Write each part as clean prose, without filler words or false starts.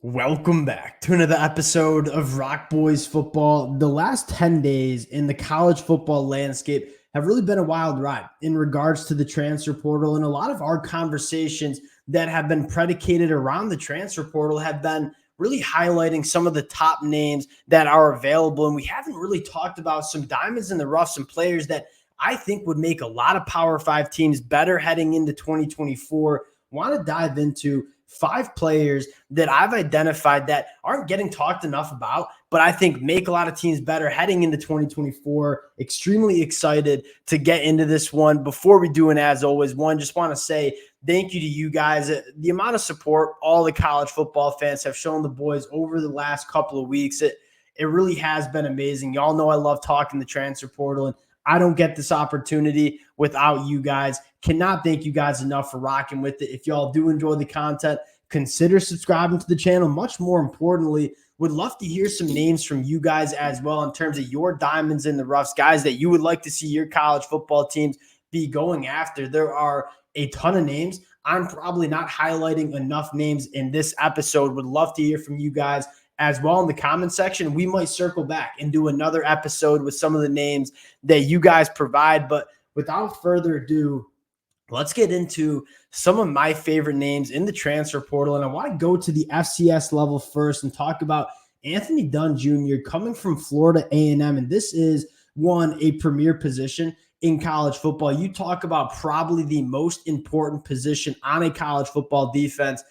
Welcome back to another episode of Rock Boys Football. The last 10 days in the college football landscape have really been a wild ride in regards to the transfer portal. And a lot of our conversations that have been predicated around the transfer portal have been really highlighting some of the top names that are available. And we haven't really talked about some diamonds in the rough, some players that I think would make a lot of Power 5 teams better heading into 2024. Want to dive into 5 players that I've identified that aren't getting talked enough about, but I think make a lot of teams better heading into 2024. Extremely excited to get into this one. Before we do, and as always, just want to say thank you to you guys. The amount of support all the college football fans have shown the boys over the last couple of weeks, it really has been amazing. Y'all know I love talking the transfer portal, and I don't get this opportunity without you guys. Cannot thank you guys enough for rocking with it. If y'all do enjoy the content, consider subscribing to the channel. Much more importantly, would love to hear some names from you guys as well in terms of your diamonds in the roughs, guys that you would like to see your college football teams be going after. There are a ton of names. I'm probably not highlighting enough names in this episode. Would love to hear from you guys as well in the comment section. We might circle back and do another episode with some of the names that you guys provide. But without further ado, let's get into some of my favorite names in the transfer portal. And I want to go to the FCS level first and talk about Anthony Dunn Jr. coming from Florida A&M. And this is a premier position in college football. You talk about probably the most important position on a college football defense.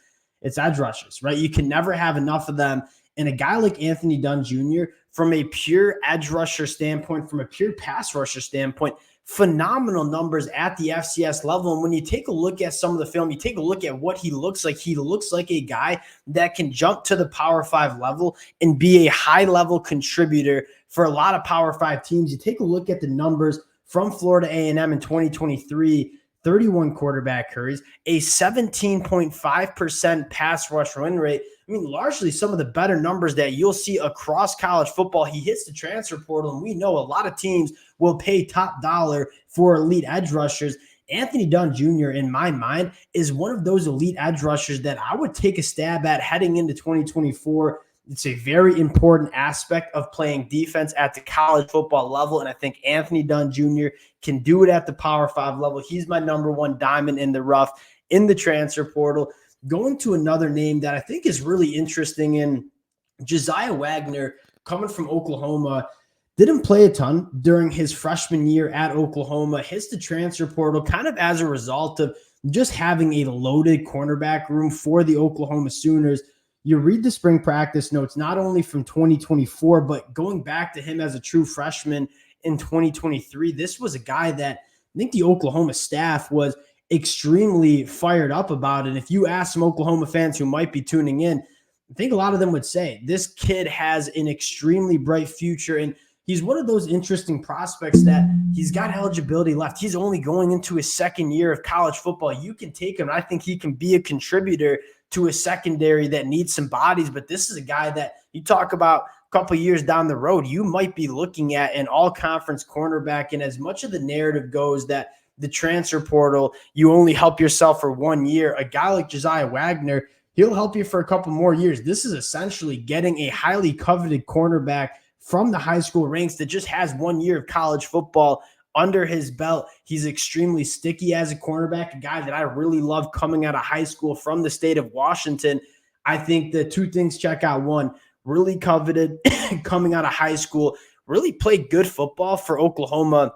It's edge rushers, right? You can never have enough of them. And a guy like Anthony Dunn Jr., from a pure edge rusher standpoint, from a pure pass rusher standpoint, phenomenal numbers at the FCS level. And when you take a look at some of the film, you take a look at what he looks like a guy that can jump to the Power 5 level and be a high-level contributor for a lot of Power 5 teams. You take a look at the numbers from Florida A&M in 2023, 31 quarterback hurries, a 17.5% pass rush win rate. I mean, largely some of the better numbers that you'll see across college football. He hits the transfer portal, and we know a lot of teams will pay top dollar for elite edge rushers. Anthony Dunn Jr., in my mind, is one of those elite edge rushers that I would take a stab at heading into 2024. It's a very important aspect of playing defense at the college football level, and I think Anthony Dunn Jr. can do it at the Power 5 level. He's my number one diamond in the rough in the transfer portal. Going to another name that I think is really interesting in Josiah Wagner, coming from Oklahoma. Didn't play a ton during his freshman year at Oklahoma. Hits the transfer portal kind of as a result of just having a loaded cornerback room for the Oklahoma Sooners. You read the spring practice notes, not only from 2024, but going back to him as a true freshman in 2023. This was a guy that I think the Oklahoma staff was extremely fired up about. And if you ask some Oklahoma fans who might be tuning in, I think a lot of them would say this kid has an extremely bright future. And he's one of those interesting prospects that he's got eligibility left. He's only going into his second year of college football. You can take him. I think he can be a contributor to a secondary that needs some bodies. But this is a guy that you talk about a couple of years down the road, you might be looking at an all-conference cornerback. And as much of the narrative goes that the transfer portal, you only help yourself for 1 year, a guy like Josiah Wagner, he'll help you for a couple more years. This is essentially getting a highly coveted cornerback from the high school ranks that just has 1 year of college football under his belt. He's extremely sticky as a cornerback, a guy that I really love coming out of high school from the state of Washington. I think the two things check out. One, really coveted coming out of high school, really played good football for Oklahoma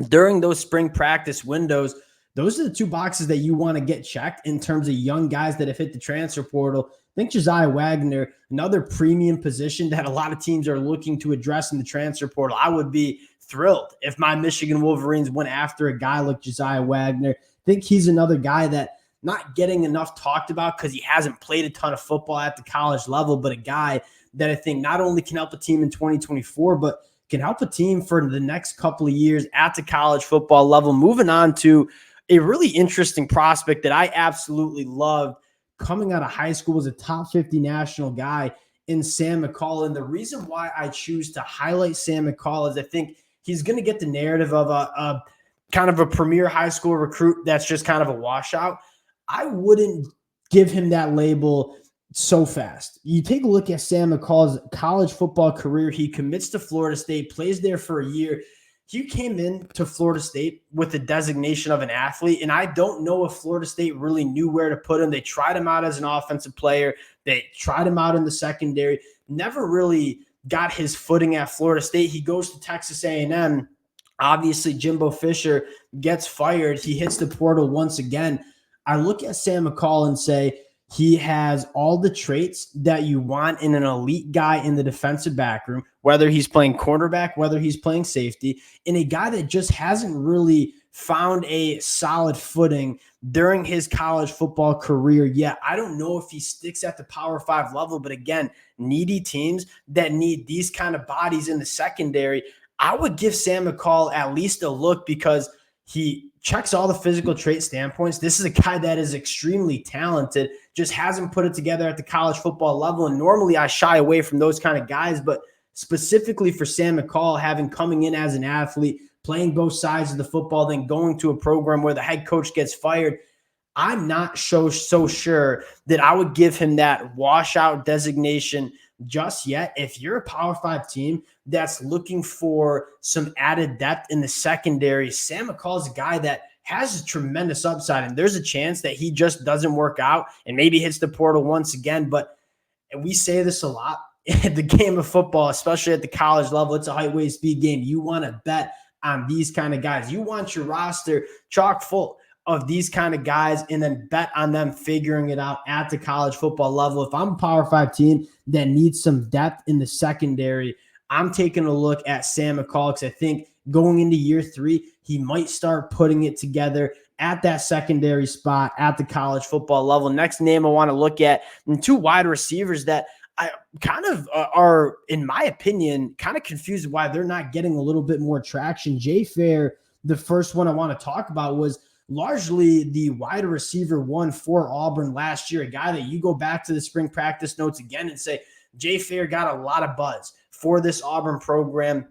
during those spring practice windows. Those are the two boxes that you want to get checked in terms of young guys that have hit the transfer portal. I think Josiah Wagner, another premium position that a lot of teams are looking to address in the transfer portal. I would be thrilled if my Michigan Wolverines went after a guy like Josiah Wagner. I think he's another guy that not getting enough talked about because he hasn't played a ton of football at the college level, but a guy that I think not only can help a team in 2024, but can help a team for the next couple of years at the college football level. Moving on to a really interesting prospect that I absolutely loved coming out of high school as a top 50 national guy in Sam McCall. And the reason why I choose to highlight Sam McCall is I think he's going to get the narrative of a kind of a premier high school recruit that's just kind of a washout. I wouldn't give him that label so fast. You take a look at Sam McCall's college football career. He commits to Florida State, plays there for a year. He came into Florida State with the designation of an athlete, and I don't know if Florida State really knew where to put him. They tried him out as an offensive player. They tried him out in the secondary. Never really got his footing at Florida State. He goes to Texas A&M. Obviously, Jimbo Fisher gets fired. He hits the portal once again. I look at Sam McCall and say, he has all the traits that you want in an elite guy in the defensive back room, whether he's playing quarterback, whether he's playing safety, and a guy that just hasn't really found a solid footing during his college football career yet. I don't know if he sticks at the Power 5 level, but again, needy teams that need these kind of bodies in the secondary, I would give Sam McCall at least a look because he checks all the physical trait standpoints. This is a guy that is extremely talented, just hasn't put it together at the college football level. And normally I shy away from those kind of guys, but specifically for Sam McCall, having coming in as an athlete, playing both sides of the football, then going to a program where the head coach gets fired, I'm not so sure that I would give him that washout designation just yet. If you're a Power 5 team that's looking for some added depth in the secondary, Sam McCall is a guy that has a tremendous upside, and there's a chance that he just doesn't work out and maybe hits the portal once again. But we say this a lot in the game of football, especially at the college level. It's a height, weight, speed game. You want to bet on these kind of guys. You want your roster chock full of these kind of guys and then bet on them figuring it out at the college football level. If I'm a Power 5 team that needs some depth in the secondary, I'm taking a look at Sam McCall because I think going into year 3, he might start putting it together at that secondary spot at the college football level. Next name I want to look at, and 2 wide receivers that I kind of are, in my opinion, kind of confused why they're not getting a little bit more traction. Jfar, the first one I want to talk about, was largely the wide receiver 1 for Auburn last year, a guy that you go back to the spring practice notes again and say, Jfar got a lot of buzz for this Auburn program.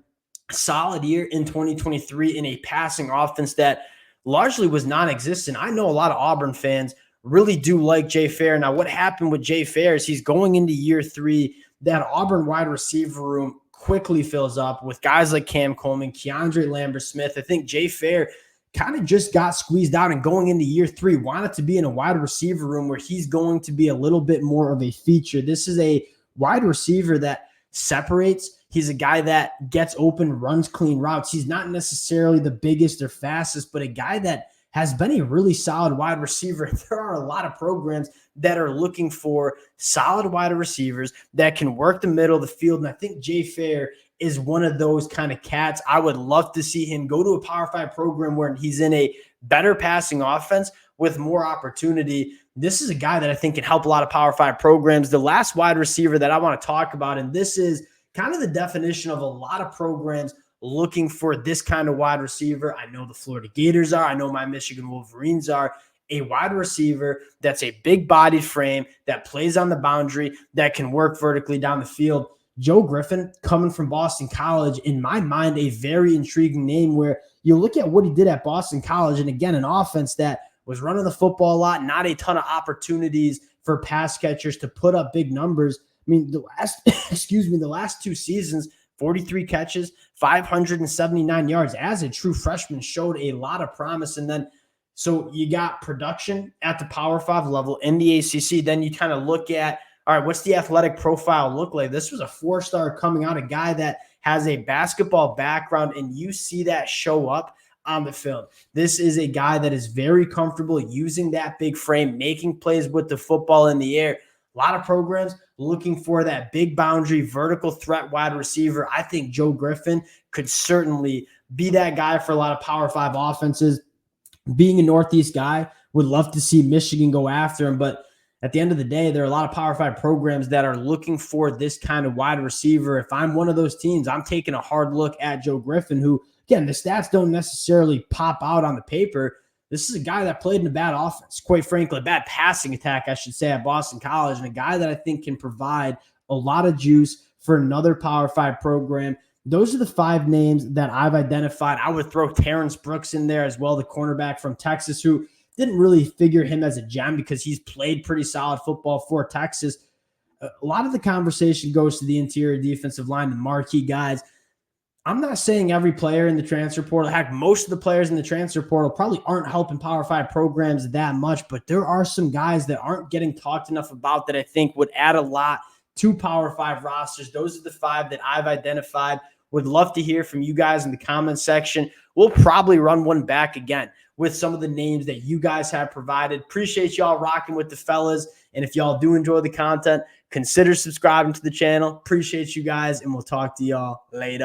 Solid year in 2023 in a passing offense that largely was non-existent. I know a lot of Auburn fans really do like Jfar. Now, what happened with Jfar is he's going into year 3. That Auburn wide receiver room quickly fills up with guys like Cam Coleman, Keandre Lambert-Smith. I think Jfar kind of just got squeezed out, and going into year 3, wanted to be in a wide receiver room where he's going to be a little bit more of a feature. This is a wide receiver that separates. He's a guy that gets open, runs clean routes. He's not necessarily the biggest or fastest, but a guy that has been a really solid wide receiver. There are a lot of programs that are looking for solid wide receivers that can work the middle of the field, and I think Jfar is one of those kind of cats. I would love to see him go to a Power 5 program where he's in a better passing offense with more opportunity. This is a guy that I think can help a lot of Power 5 programs. The last wide receiver that I want to talk about, and this is kind of the definition of a lot of programs looking for this kind of wide receiver. I know the Florida Gators are. I know my Michigan Wolverines are. A wide receiver that's a big-bodied frame, that plays on the boundary, that can work vertically down the field. Joe Griffin, coming from Boston College, in my mind, a very intriguing name where you look at what he did at Boston College, and again, an offense that was running the football a lot, not a ton of opportunities for pass catchers to put up big numbers. I mean, the last 2 seasons, 43 catches, 579 yards as a true freshman, showed a lot of promise. And then, so you got production at the Power 5 level in the ACC. Then you kind of look at, all right, what's the athletic profile look like? This was a 4-star coming out, a guy that has a basketball background, and you see that show up on the film. This is a guy that is very comfortable using that big frame, making plays with the football in the air. A lot of programs looking for that big boundary, vertical threat wide receiver. I think Joe Griffin could certainly be that guy for a lot of Power 5 offenses. Being a Northeast guy, would love to see Michigan go after him, but at the end of the day, there are a lot of Power 5 programs that are looking for this kind of wide receiver. If I'm one of those teams, I'm taking a hard look at Joe Griffin, who, again, the stats don't necessarily pop out on the paper. This is a guy that played in a bad offense, quite frankly, a bad passing attack, I should say, at Boston College, and a guy that I think can provide a lot of juice for another Power 5 program. Those are the 5 names that I've identified. I would throw Terrence Brooks in there as well, the cornerback from Texas, who didn't really figure him as a gem because he's played pretty solid football for Texas. a lot of the conversation goes to the interior defensive line, the marquee guys. I'm not saying every player in the transfer portal, heck, most of the players in the transfer portal probably aren't helping Power 5 programs that much, but there are some guys that aren't getting talked enough about that I think would add a lot to Power 5 rosters. Those are the 5 that I've identified. Would love to hear from you guys in the comments section. We'll probably run one back again with some of the names that you guys have provided. Appreciate y'all rocking with the fellas. And if y'all do enjoy the content, consider subscribing to the channel. Appreciate you guys, and we'll talk to y'all later.